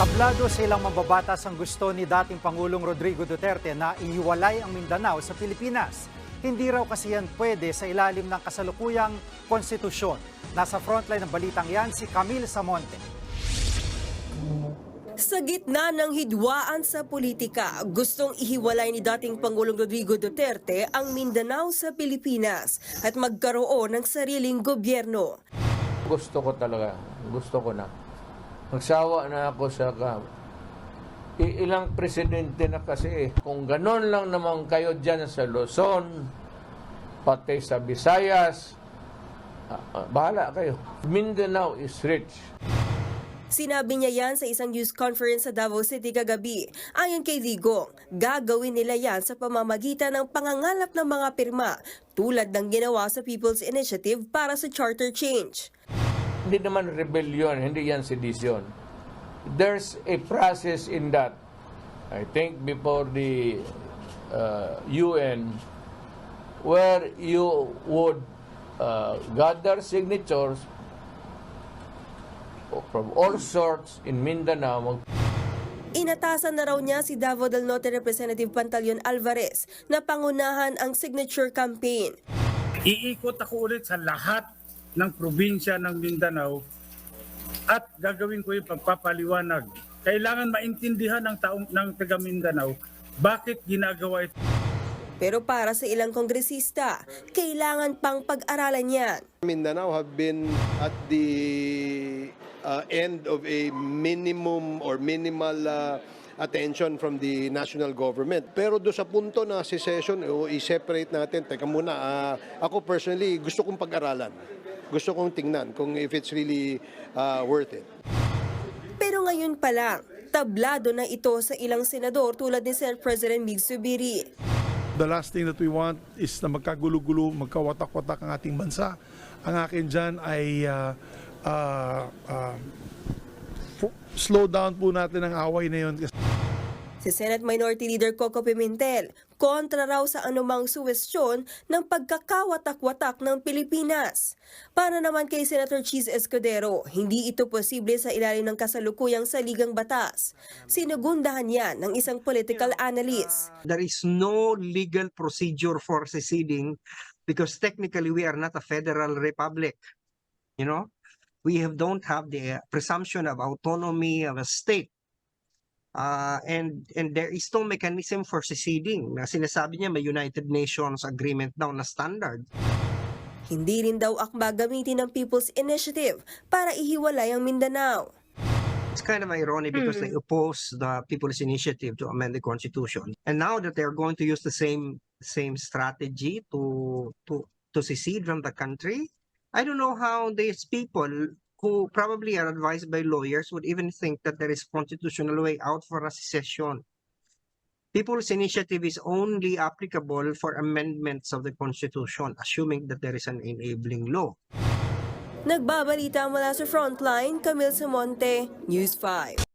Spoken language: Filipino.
Tablado sa ilang mambabatas ang gusto ni dating Pangulong Rodrigo Duterte na ihiwalay ang Mindanao sa Pilipinas. Hindi raw kasi yan pwede sa ilalim ng kasalukuyang konstitusyon. Nasa frontline ng balitang yan si Camille Samonte. Sa gitna ng hidwaan sa politika, gustong ihiwalay ni dating Pangulong Rodrigo Duterte ang Mindanao sa Pilipinas at magkaroon ng sariling gobyerno. Gusto ko talaga, gusto ko na. Magsawa na ako sa ilang presidente na kasi. Kung ganon lang naman kayo dyan sa Luzon, pati sa Visayas, bahala kayo. Mindanao is rich. Sinabi niya yan sa isang news conference sa Davao City kagabi. Ayon kay Digong, gagawin nila yan sa pamamagitan ng pangangalap ng mga pirma tulad ng ginawa sa People's Initiative para sa charter change. Hindi naman rebellion, hindi yan sedition. There's a process in that. I think before the UN, where you would gather signatures from all sorts in Mindanao. Inatasan na raw niya si Davao del Norte Representative Pantaleon Alvarez na pangunahan ang signature campaign. Iikot ako ulit sa lahat ng probinsya ng Mindanao at gagawin ko yung pagpapaliwanag. Kailangan maintindihan ng taga Mindanao bakit ginagawa ito. Pero para sa ilang kongresista, kailangan pang pag-aralan yan. Mindanao have been at the end of a minimum or minimal attention from the national government. Pero do sa punto na secession o i-separate natin, teka muna, ako personally gusto kong pag-aralan. Gusto kong tingnan kung if it's really worth it. Pero ngayon pa lang, tablado na ito sa ilang senador tulad ni Senate President Mig Zubiri. The last thing that we want is na magkagulo-gulo, magkawatak-watak ang ating bansa. Ang akin dyan ay slow down po natin ang away na yun. Si Senate Minority Leader Coco Pimentel, kontra raw sa anumang suwestyon ng pagkakawatak-watak ng Pilipinas. Para naman kay Senator Cheese Escudero, hindi ito posible sa ilalim ng kasalukuyang saligang batas. Sinugundahan yan ng isang political analyst. There is no legal procedure for seceding because technically we are not a federal republic. You know, don't have the presumption of autonomy of a state. And there is no mechanism for seceding. Na sinasabi niya may United Nations agreement daw na standard. Hindi rin daw akma gamitin ng People's Initiative para ihiwalay ang Mindanao. It's kind of ironic because they oppose the People's Initiative to amend the Constitution. And now that they're going to use the same strategy to secede from the country, I don't know how these people who probably are advised by lawyers would even think that there is a constitutional way out for a secession. People's Initiative is only applicable for amendments of the Constitution, assuming that there is an enabling law. Nagbabalita mula sa Frontline, Camille Samonte, News 5.